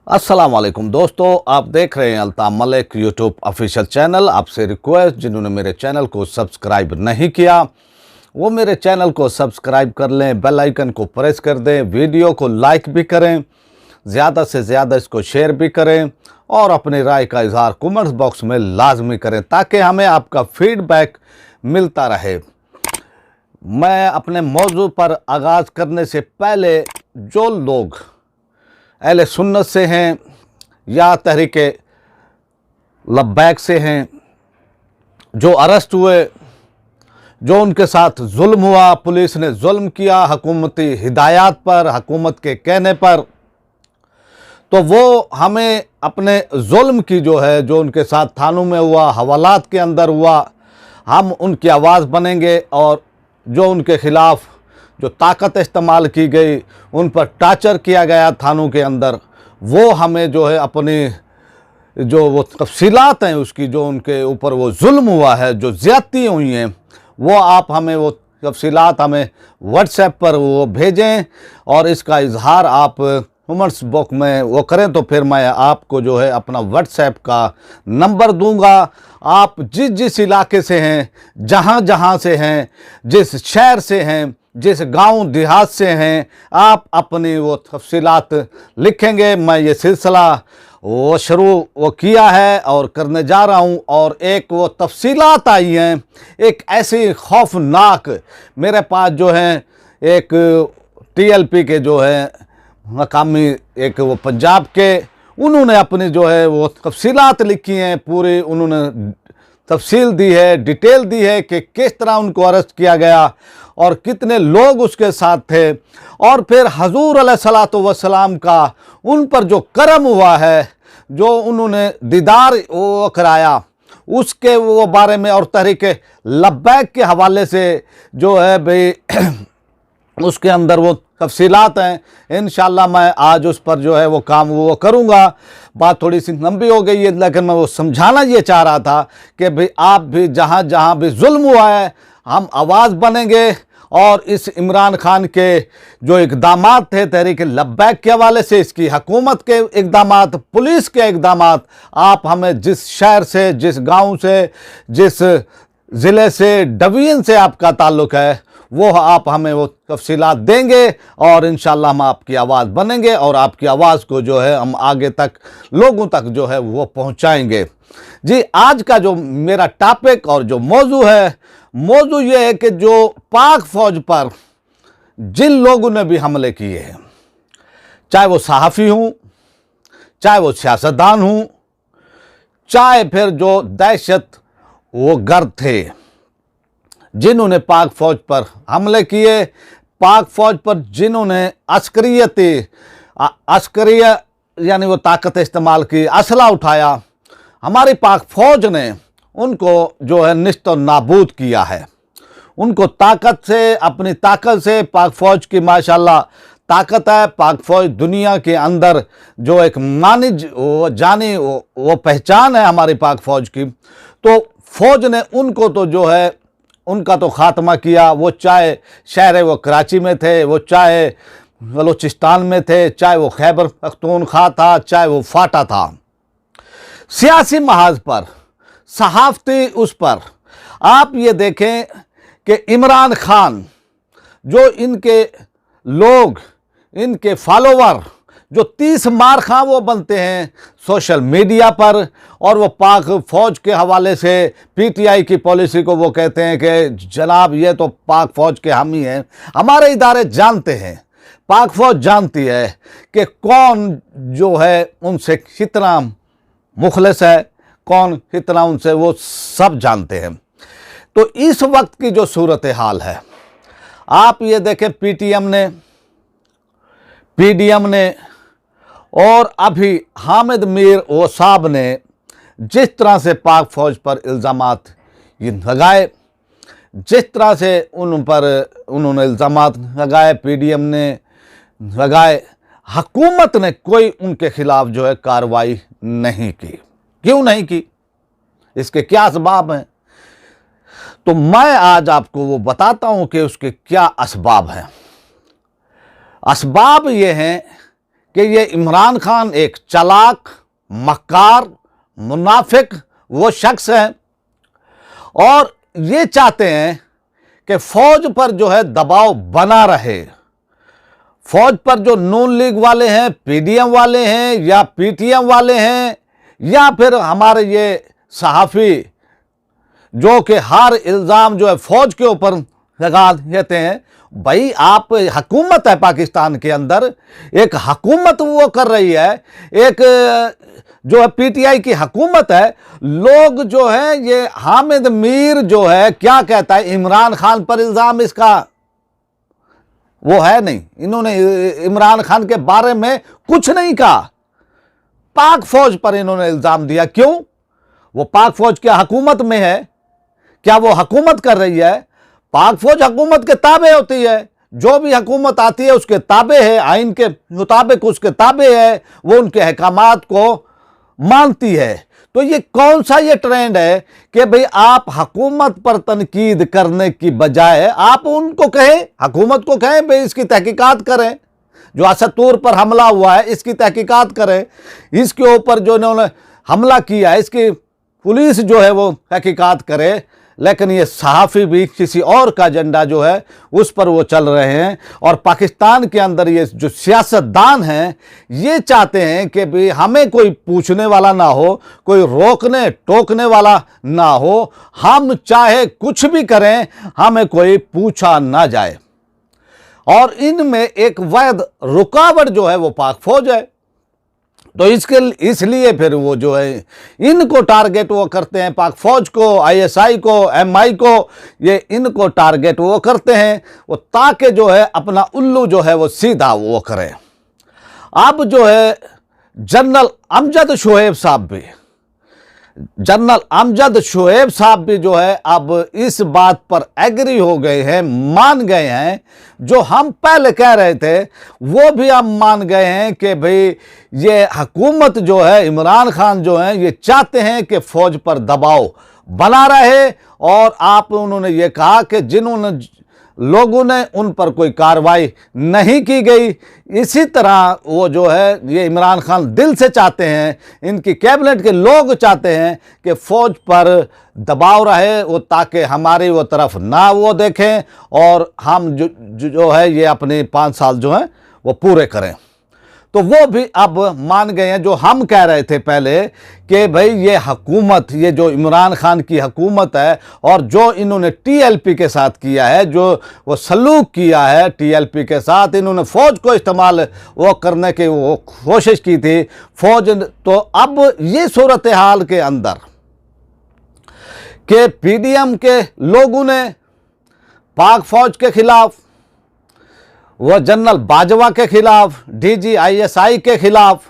अस्सलाम वालेकुम दोस्तों, आप देख रहे हैं अल्ताफमलिक यूट्यूब ऑफिशियल चैनल। आपसे रिक्वेस्ट, जिन्होंने मेरे चैनल को सब्सक्राइब नहीं किया वो मेरे चैनल को सब्सक्राइब कर लें, बेल आइकन को प्रेस कर दें, वीडियो को लाइक भी करें, ज़्यादा से ज़्यादा इसको शेयर भी करें और अपनी राय का इजहार कमेंट्स बॉक्स में लाजमी करें ताकि हमें आपका फीडबैक मिलता रहे। मैं अपने मौजू पर आगाज़ करने से पहले जो लोग अहले सुन्नत से हैं या तहरीके लब्बैक से हैं, जो अरेस्ट हुए, जो उनके साथ जुल्म हुआ, पुलिस ने जुल्म किया हुकूमती हिदायत पर, हुकूमत के कहने पर, तो वो हमें अपने जुल्म की जो उनके साथ थानों में हुआ, हवालात के अंदर हुआ, हम उनकी आवाज़ बनेंगे और जो उनके ख़िलाफ़ जो ताकत इस्तेमाल की गई, उन पर टार्चर किया गया थानों के अंदर, वो हमें अपनी वो तफसीलात हैं उसकी, जो उनके ऊपर वो जुल्म हुआ है, जो ज़्यादती हुई हैं, वो आप हमें वो तफसीलात हमें व्हाट्सएप पर वो भेजें और इसका इजहार आप कमेंट्स बॉक्स में वो करें। तो फिर मैं आपको अपना व्हाट्सएप का नंबर दूंगा। आप जिस जिस इलाके से हैं, जहाँ जहाँ से हैं, जिस शहर से हैं, जिस गांव देहात से हैं, आप अपनी वो तफसीलात लिखेंगे। मैं ये सिलसिला वो शुरू किया है और करने जा रहा हूँ। और एक वो तफसीलात आई हैं, एक ऐसी खौफनाक, मेरे पास एक TLP के मकामी एक वो पंजाब के, उन्होंने अपनी वो तफसीलात लिखी हैं, पूरी उन्होंने तफसील दी है, डिटेल दी है कि किस तरह उनको अरेस्ट किया गया और कितने लोग उसके साथ थे, और फिर हजूर अलैहिस्सलातु वस्सलाम का उन पर जो करम हुआ है, जो उन्होंने दीदार वो कराया, उसके वो बारे में, और तहरीके लब्बैक के हवाले से भाई उसके अंदर वो तफसीलात हैं। इंशाअल्लाह मैं आज उस पर वो काम वो करूँगा। बात थोड़ी सी लंबी हो गई है, लेकिन मैं वो समझाना ये चाह रहा था कि भाई आप भी जहाँ जहाँ भी जुल्म हुआ है, हम आवाज़ बनेंगे और इस इमरान खान के जो इक़दामात थे तहरीक लब्बैक के हवाले से, इसकी हुकूमत के इक़दामात, पुलिस के इक़दामात, आप हमें जिस शहर से, जिस गाँव से, जिस ज़िले से, डिवीज़न से आपका ताल्लुक़ है, वो आप हमें वो तफसीलात देंगे और इंशाअल्लाह हम आपकी आवाज़ बनेंगे और आपकी आवाज़ को हम आगे तक लोगों तक वो पहुंचाएंगे। जी, आज का जो मेरा टॉपिक और जो मौजू है, मौजू ये है कि जो पाक फ़ौज पर जिन लोगों ने भी हमले किए हैं, चाहे वो सहाफ़ी हों, चाहे वो सियासतदान हों, चाहे फिर जो दहशत वो गर्द थे जिन्होंने पाक फ़ौज पर हमले किए, पाक फ़ौज पर जिन्होंने अस्करिया यानी वो ताकत इस्तेमाल की, असला उठाया, हमारी पाक फ़ौज ने उनको निस्त और नाबूद किया है। उनको ताकत से, अपनी ताकत से, पाक फ़ौज की माशाल्लाह ताकत है। पाक फ़ौज दुनिया के अंदर एक मानिज वो जानी वो पहचान है हमारी पाक फ़ौज की। तो फ़ौज ने उनको तो उनका तो ख़ात्मा किया, वो चाहे शहर वो कराची में थे, वो चाहे बलूचिस्तान में थे, चाहे वो खैबर पख्तूनख्वा था, चाहे वो फाटा था। सियासी महाज पर, सहाफ़ती उस पर आप ये देखें कि इमरान खान, जो इनके लोग, इनके फॉलोवर जो 30 मार खां वो बनते हैं सोशल मीडिया पर, और वो पाक फ़ौज के हवाले से PTI की पॉलिसी को वो कहते हैं कि जनाब ये तो पाक फ़ौज के हम ही हैं। हमारे इदारे जानते हैं, पाक फ़ौज जानती है कि कौन उनसे कितना मुखलिस है, कौन कितना उनसे, वो सब जानते हैं। तो इस वक्त की जो सूरत हाल है, आप ये देखें, PDM ने और अभी हामिद मीर वो साहब ने जिस तरह से पाक फ़ौज पर इल्ज़ामात ये लगाए, जिस तरह से उन पर उन्होंने इल्ज़ामात लगाए, PDM ने लगाए, हुकूमत ने कोई उनके ख़िलाफ़ कार्रवाई नहीं की। क्यों नहीं की? इसके क्या असबाब हैं? तो मैं आज आपको वो बताता हूँ कि उसके क्या असबाब हैं। असबाब ये हैं कि ये इमरान खान एक चालाक, मक्कार, मुनाफिक वो शख्स है और ये चाहते हैं कि फ़ौज पर जो है दबाव बना रहे। फ़ौज पर जो नून लीग वाले हैं, पीडीएम वाले हैं या पीटीएम वाले हैं या फिर हमारे ये सहाफ़ी जो कि हर इल्ज़ाम जो है फ़ौज के ऊपर लगा देते हैं। भाई आप हुकूमत है पाकिस्तान के अंदर, एक हुकूमत वो कर रही है, एक जो है पीटीआई की हुकूमत है। लोग जो है ये हामिद मीर जो है क्या कहता है इमरान खान पर इल्ज़ाम इसका वो है नहीं, इन्होंने इमरान खान के बारे में कुछ नहीं कहा, पाक फ़ौज पर इन्होंने इल्ज़ाम दिया। क्यों? वो पाक फ़ौज क्या हुकूमत में है? क्या वो हुकूमत कर रही है? पाक फ़ौज हुकूमत के ताबे होती है, जो भी हुकूमत आती है उसके ताबे है, आइन के मुताबिक उसके ताबे है, वो उनके अहकामात को मानती है। तो ये कौन सा ये ट्रेंड है कि भाई आप हुकूमत पर तनकीद करने की बजाय आप उनको कहें, हुकूमत को कहें भाई इसकी तहकीकात करें, जो असतूर पर हमला हुआ है इसकी तहकीकात करें, इसके ऊपर जो इन्होंने हमला किया है इसकी पुलिस जो है वो तहकीकात करे। लेकिन ये सहाफ़ी भी किसी और का एजेंडा जो है उस पर वो चल रहे हैं और पाकिस्तान के अंदर ये जो सियासतदान हैं ये चाहते हैं कि भाई हमें कोई पूछने वाला ना हो, कोई रोकने टोकने वाला ना हो, हम चाहे कुछ भी करें हमें कोई पूछा ना जाए। और इनमें एक वैध रुकावट जो है वो पाक फ़ौज है। तो इसलिए फिर वो जो है इनको टारगेट वो करते हैं, पाक फ़ौज को, आईएसआई को, एमआई को, ये इनको टारगेट वो करते हैं वो ताकि जो है अपना उल्लू जो है वो सीधा वो करें। अब जो है जनरल अमजद शोएब साहब भी जो है अब इस बात पर एग्री हो गए हैं, मान गए हैं। जो हम पहले कह रहे थे वो भी अब मान गए हैं कि भाई ये हुकूमत जो है, इमरान खान जो है ये चाहते हैं कि फ़ौज पर दबाव बना रहे। और आप उन्होंने ये कहा कि जिन्होंने लोगों ने उन पर कोई कार्रवाई नहीं की गई, इसी तरह वो जो है ये इमरान खान दिल से चाहते हैं, इनकी कैबिनेट के लोग चाहते हैं कि फ़ौज पर दबाव रहे वो ताकि हमारी वो तरफ ना वो देखें और हम जो है ये अपने 5 साल जो हैं वो पूरे करें। तो वो भी अब मान गए हैं। जो हम कह रहे थे पहले कि भाई ये हुकूमत, ये जो इमरान खान की हुकूमत है और जो इन्होंने टीएलपी के साथ किया है, जो वो सलूक किया है टीएलपी के साथ, इन्होंने फ़ौज को इस्तेमाल वो करने की वो कोशिश की थी फ़ौज। तो अब ये सूरत हाल के अंदर कि पीडीएम के लोगों ने पाक फ़ौज के ख़िलाफ़, वह जनरल बाजवा के ख़िलाफ़, डीजी आईएसआई के ख़िलाफ़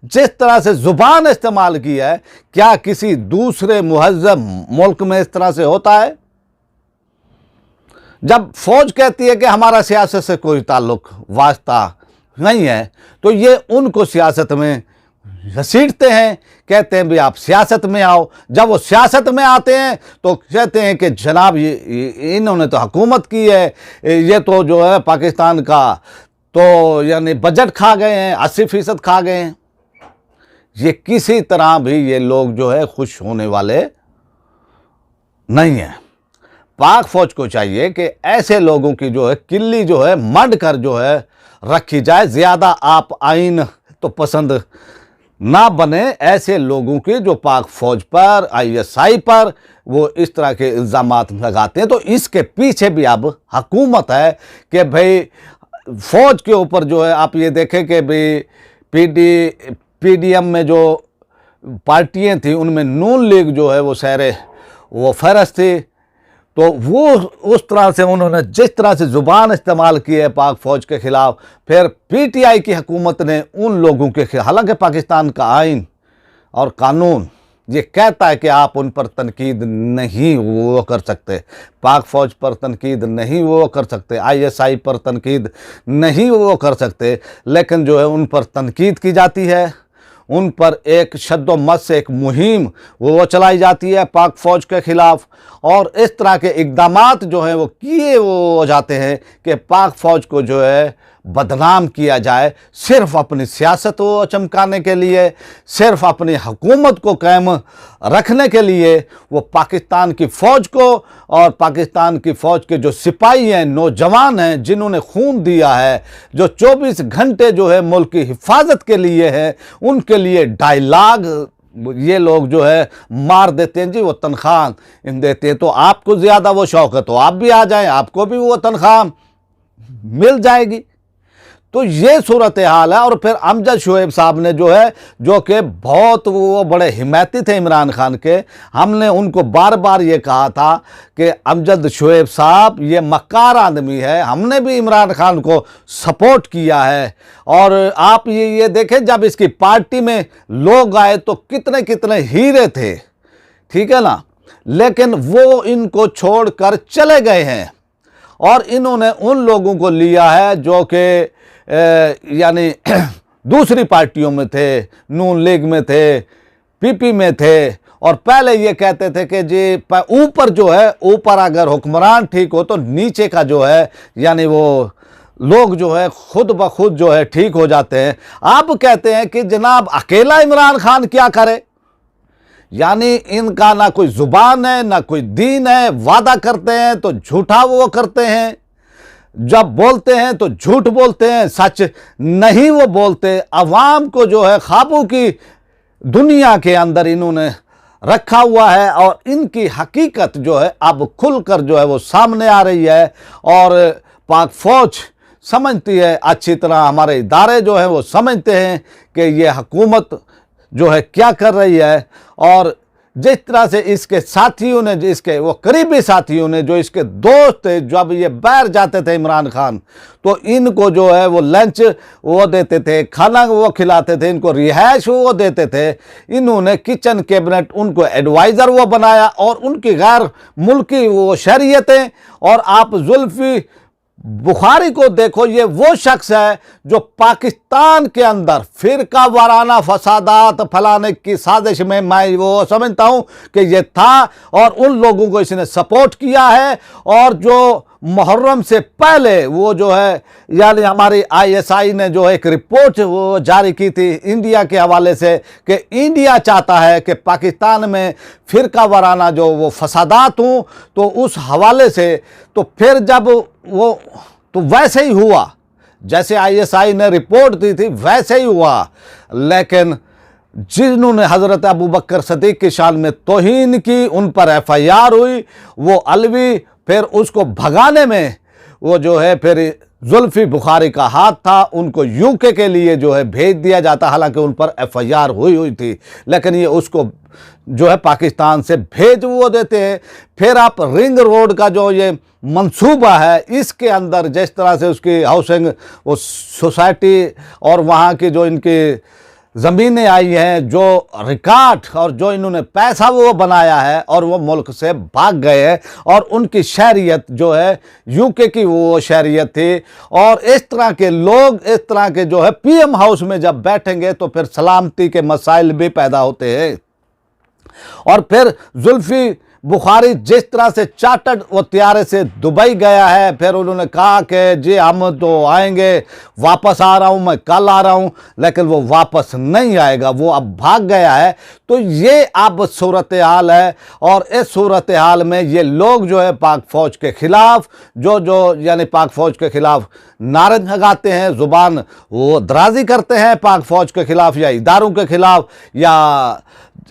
जिस तरह से ज़ुबान इस्तेमाल की है, क्या किसी दूसरे मुहज़्ज़ब मुल्क में इस तरह से होता है? जब फ़ौज कहती है कि हमारा सियासत से कोई ताल्लुक़ वास्ता नहीं है, तो ये उनको सियासत में घसीटते हैं, कहते हैं भी आप सियासत में आओ। जब वो सियासत में आते हैं तो कहते हैं कि जनाब ये इन्होंने तो हुकूमत की है, ये तो जो है पाकिस्तान का तो यानी बजट खा गए हैं, 80% खा गए हैं। ये किसी तरह भी ये लोग जो है खुश होने वाले नहीं हैं। पाक फ़ौज को चाहिए कि ऐसे लोगों की जो है किल्ली जो है मंड कर जो है रखी जाए। ज़्यादा आप आइन तो पसंद ना बने ऐसे लोगों के जो पाक फ़ौज पर, आईएसआई पर वो इस तरह के इल्ज़ामात लगाते हैं। तो इसके पीछे भी अब हुकूमत है कि भाई फ़ौज के ऊपर जो है आप ये देखें कि भाई पीडीएम में जो पार्टियां थी उनमें नून लीग जो है वो सहरे वो फहरस्त थी। तो वो उस तरह से उन्होंने जिस तरह से ज़ुबान इस्तेमाल की है पाक फ़ौज के ख़िलाफ़, फिर पीटीआई की हुकूमत ने उन लोगों के, हालांकि पाकिस्तान का आइन और कानून ये कहता है कि आप उन पर तनकीद नहीं वो कर सकते, पाक फ़ौज पर तनकीद नहीं वो कर सकते, आईएसआई पर तनकीद नहीं वो कर सकते, लेकिन जो है उन पर तनकीद की जाती है, उन पर एक शद्दोमत से एक मुहिम वो चलाई जाती है पाक फ़ौज के ख़िलाफ़। और इस तरह के इक़दामात जो हैं वो किए वो हो जाते हैं कि पाक फ़ौज को जो है बदनाम किया जाए, सिर्फ अपनी सियासत को चमकाने के लिए, सिर्फ अपनी हुकूमत को कायम रखने के लिए वो पाकिस्तान की फ़ौज को और पाकिस्तान की फ़ौज के जो सिपाही हैं, नौजवान हैं, जिन्होंने खून दिया है, जो 24 घंटे जो है मुल्क की हिफाजत के लिए है, उनके लिए डायलॉग ये लोग जो है मार देते हैं। जी वो तनख्वाह देते हैं, तो आपको ज़्यादा वो शौक़ है तो आप भी आ जाएं, आपको भी वो तनख्वाह मिल जाएगी। तो ये सूरत हाल है। और फिर अमजद शोएब साहब ने जो है, जो कि बहुत वो बड़े हिमायती थे इमरान खान के, हमने उनको बार बार ये कहा था कि अमजद शोएब साहब ये मक्कार आदमी है, हमने भी इमरान खान को सपोर्ट किया है। और आप ये देखें, जब इसकी पार्टी में लोग आए तो कितने कितने हीरे थे, ठीक है ना, लेकिन वो इनको छोड़कर चले गए हैं और इन्होंने उन लोगों को लिया है जो कि यानी दूसरी पार्टियों में थे, नून लीग में थे, पीपी में थे, और पहले ये कहते थे कि जी ऊपर जो है, ऊपर अगर हुक्मरान ठीक हो तो नीचे का जो है यानी वो लोग जो है खुद ब खुद जो है ठीक हो जाते हैं। आप कहते हैं कि जनाब अकेला इमरान खान क्या करे, यानी इनका ना कोई ज़ुबान है ना कोई दीन है, वादा करते हैं तो झूठा वो करते हैं, जब बोलते हैं तो झूठ बोलते हैं, सच नहीं वो बोलते। अवाम को जो है ख्वाबों की दुनिया के अंदर इन्होंने रखा हुआ है और इनकी हकीकत जो है अब खुलकर जो है वो सामने आ रही है। और पाक फ़ौज समझती है अच्छी तरह, हमारे इदारे जो हैं वो समझते हैं कि ये हुकूमत जो है क्या कर रही है। और जिस तरह से इसके साथियों ने, इसके वो करीबी साथियों ने, जो इसके दोस्त थे, जब ये बाहर जाते थे इमरान खान तो इनको जो है वो लंच वो देते थे, खाना वो खिलाते थे, इनको रिहाइश वो देते थे, इन्होंने किचन कैबिनेट उनको एडवाइज़र वो बनाया और उनकी गैर मुल्की वो शहरियतें। और आप जुल्फ़ी बुखारी को देखो, ये वो शख्स है जो पाकिस्तान के अंदर फ़िरका वाराना फसादात फैलाने की साजिश में, मैं वो समझता हूँ कि ये था, और उन लोगों को इसने सपोर्ट किया है। और जो मुहर्रम से पहले वो जो है यानी हमारी ISI ने जो एक रिपोर्ट वो जारी की थी इंडिया के हवाले से कि इंडिया चाहता है कि पाकिस्तान में फ़िरका वाराना जो वो फसादात हों, तो उस हवाले से तो फिर जब वो तो वैसे ही हुआ जैसे ISI ने रिपोर्ट दी थी, वैसे ही हुआ। लेकिन जिन्होंने हज़रत अबू बकर सदीक़ की शान में तौहीन की, उन पर FIR हुई, वो अलवी, फिर उसको भगाने में वो जो है फिर जुल्फ़ी बुखारी का हाथ था, उनको UK के लिए जो है भेज दिया जाता, हालांकि उन पर FIR हुई थी, लेकिन ये उसको जो है पाकिस्तान से भेज वो देते हैं। फिर आप रिंग रोड का जो ये मंसूबा है, इसके अंदर जिस तरह से उसकी हाउसिंग वो सोसाइटी और वहाँ की जो इनकी ज़मीनें आई हैं, जो रिकॉर्ड और जो इन्होंने पैसा वो बनाया है, और वो मुल्क से भाग गए हैं, और उनकी शहरियत जो है UK की वो शहरियत थी। और इस तरह के लोग, इस तरह के जो है PM हाउस में जब बैठेंगे तो फिर सलामती के मसाइल भी पैदा होते हैं। और फिर जुल्फ़ी बुखारी जिस तरह से चार्टर्ड वो त्यारे से दुबई गया है, फिर उन्होंने कहा कि जी हम तो आएंगे, वापस आ रहा हूँ, मैं कल आ रहा हूँ, लेकिन वो वापस नहीं आएगा, वो अब भाग गया है। तो ये अब सूरत हाल है। और इस सूरत हाल में ये लोग जो है पाक फ़ौज के ख़िलाफ़ जो यानी पाक फ़ौज के ख़िलाफ़ नारे लगाते हैं, ज़ुबान वो दराज़ी करते हैं पाक फ़ौज के ख़िलाफ़ या इदारों के ख़िलाफ़, या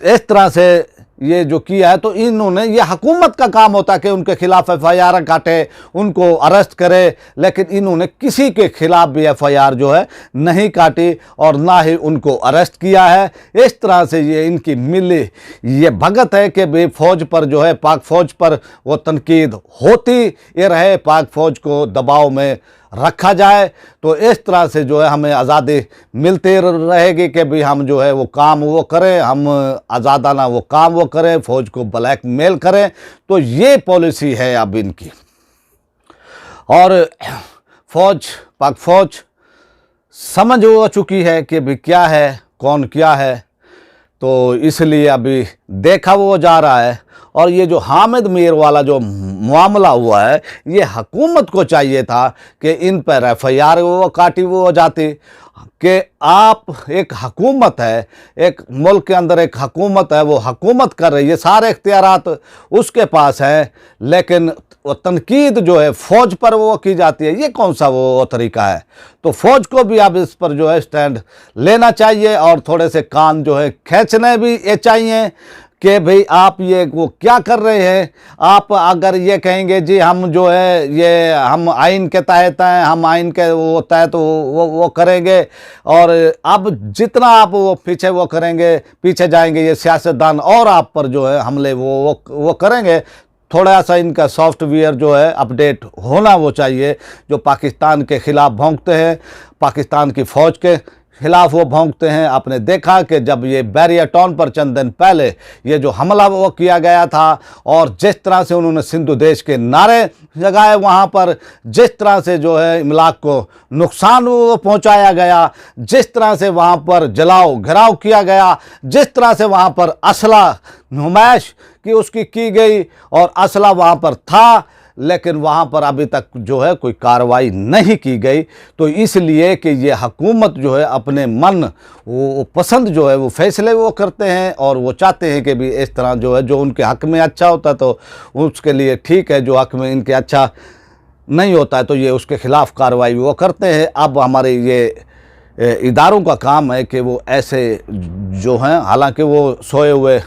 इस तरह से ये जो किया है, तो इन्होंने, ये हुकूमत का काम होता है कि उनके खिलाफ FIR काटे, उनको अरेस्ट करे, लेकिन इन्होंने किसी के खिलाफ भी FIR जो है नहीं काटी और ना ही उनको अरेस्ट किया है। इस तरह से ये इनकी मिली ये भगत है कि भाई फ़ौज पर जो है, पाक फ़ौज पर वो तनकीद होती ये रहे, पाक फ़ौज को दबाव में रखा जाए। तो इस तरह से जो है हमें आज़ादी मिलती रहेगी कि भाई हम जो है वो काम वो करें, हम आज़ादाना वो काम वो करें, फ़ौज को ब्लैकमेल करें। तो ये पॉलिसी है अब इनकी। और फ़ौज, पाक फ़ौज समझ हो चुकी है कि भाई क्या है, कौन क्या है, तो इसलिए अभी देखा वो जा रहा है। और ये जो हामिद मीर वाला जो मामला हुआ है, ये हुकूमत को चाहिए था कि इन पर एफआईआर वो काटी वो हो जाती कि आप एक हुकूमत है, एक मुल्क के अंदर एक हुकूमत है, वो हुकूमत कर रही है, सारे इख्तियारात उसके पास हैं, लेकिन वो तनकीद जो है फ़ौज पर वो की जाती है। ये कौन सा वो तरीका है? तो फ़ौज को भी अब इस पर जो है स्टैंड लेना चाहिए और थोड़े से कान जो है खींचने भी ये चाहिए कि भाई आप ये वो क्या कर रहे हैं। आप अगर ये कहेंगे जी हम जो है ये हम आइन के तहत हैं, हम आइन के वो तहत वो करेंगे, और अब जितना आप वो पीछे वो करेंगे, पीछे जाएंगे, ये सियासतदान और आप पर जो है हमले वो करेंगे। थोड़ा सा इनका सॉफ्टवेयर जो है अपडेट होना वो चाहिए। जो पाकिस्तान के ख़िलाफ़ भौंकते हैं, पाकिस्तान की फ़ौज के खिलाफ वो भौंकते हैं। आपने देखा कि जब ये बैरियर टाउन पर चंद दिन पहले ये जो हमला वो किया गया था, और जिस तरह से उन्होंने सिंधु देश के नारे लगाए वहाँ पर, जिस तरह से जो है इमलाक को नुकसान वो पहुँचाया गया, जिस तरह से वहाँ पर जलाओ घिराव किया गया, जिस तरह से वहाँ पर असला नुमाइश की उसकी की गई और असला वहाँ पर था, लेकिन वहाँ पर अभी तक जो है कोई कार्रवाई नहीं की गई। तो इसलिए कि ये हुकूमत जो है अपने मन वो पसंद जो है वो फ़ैसले वो करते हैं, और वो चाहते हैं कि भी इस तरह जो है जो उनके हक़ में अच्छा होता है तो उसके लिए ठीक है, जो हक़ में इनके अच्छा नहीं होता है तो ये उसके ख़िलाफ़ कार्रवाई वो करते हैं। अब हमारे ये इदारों का काम है कि वो ऐसे जो हैं, हालांकि वो सोए हुए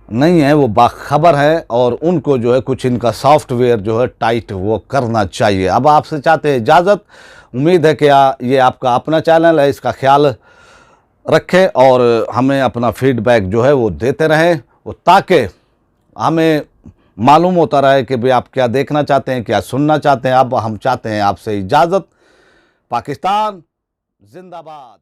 नहीं है, वो बाखबर है, और उनको जो है कुछ इनका सॉफ्टवेयर जो है टाइट वो करना चाहिए। अब आपसे चाहते हैं इजाज़त। उम्मीद है कि ये आपका अपना चैनल है, इसका ख्याल रखें और हमें अपना फीडबैक जो है वो देते रहें, वो ताकि हमें मालूम होता रहे कि भाई आप क्या देखना चाहते हैं, क्या सुनना चाहते हैं। अब हम चाहते हैं आपसे इजाज़त। पाकिस्तान जिंदाबाद।